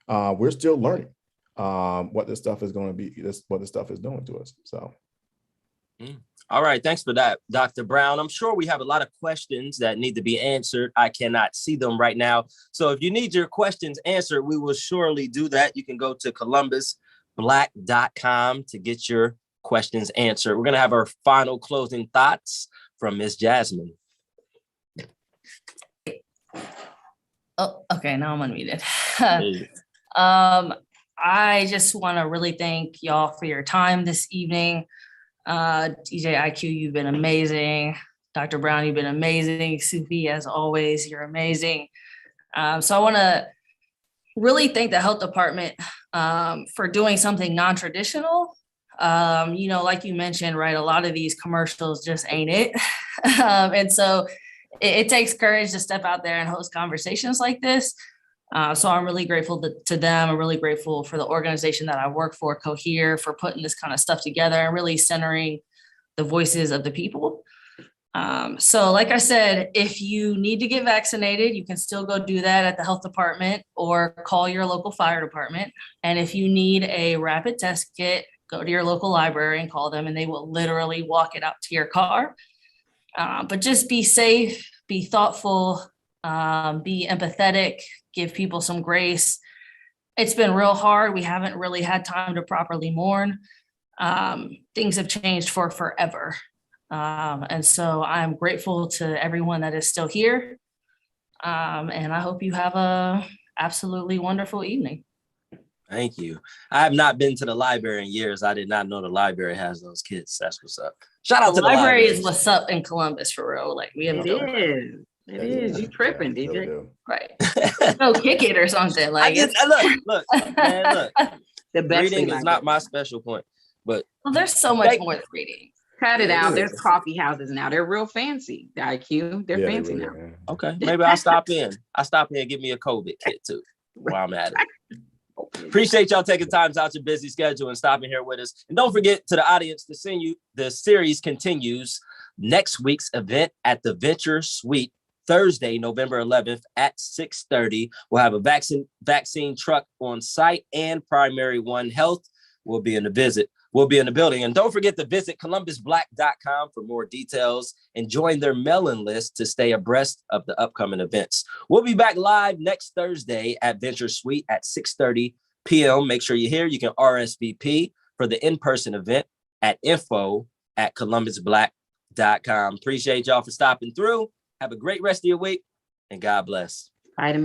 We're still learning what this stuff is going to be, what this stuff is doing to us. So. All right. Thanks for that, Dr. Brown. I'm sure we have a lot of questions that need to be answered. I cannot see them right now. So if you need your questions answered, we will surely do that. You can go to columbusblack.com to get your questions answered. We're going to have our final closing thoughts from Ms. Jasmin. Oh, okay. Now I'm unmuted. I just want to really thank y'all for your time this evening. DJ IQ, you've been amazing. Dr. Brown, you've been amazing. Sufiy, as always, you're amazing. So I want to really thank the health department for doing something non-traditional. Like you mentioned, right, a lot of these commercials just ain't it. And so it takes courage to step out there and host conversations like this. So I'm really grateful to them. I'm really grateful for the organization that I work for, Cohere, for putting this kind of stuff together and really centering the voices of the people. So like I said, if you need to get vaccinated, you can still go do that at the health department or call your local fire department. And if you need a rapid test kit, go to your local library and call them, and they will literally walk it out to your car. But just be safe, be thoughtful, be empathetic, give people some grace. It's been real hard. We haven't really had time to properly mourn. Things have changed for forever. And so I'm grateful to everyone that is still here. And I hope you have a absolutely wonderful evening. Thank you. I have not been to the library in years. I did not know the library has those kits. That's what's up. Shout out to the library is what's up in Columbus, for real. Like, we have It is. You tripping, DJ? Right. Go kick it or something. Like, look, man, look. The best reading is not my special point, but there's so much more than reading. Cut it out. There's coffee houses now. They're real fancy. The IQ, they're fancy now. Okay, maybe I'll stop in. and get me a COVID kit too while I'm at it. Appreciate y'all taking time out your busy schedule and stopping here with us. And don't forget, to the audience, the series continues. Next week's event at the Venture Suite, Thursday, November 11th at 6:30. We'll have a vaccine truck on site, and Primary One Health will be in the building. And don't forget to visit columbusblack.com for more details and join their mailing list to stay abreast of the upcoming events. We'll be back live next Thursday at Venture Suite at 6:30 p.m. Make sure you're here. You can RSVP for the in-person event at info@columbusblack.com. Appreciate y'all for stopping through. Have a great rest of your week, and God bless. Bye.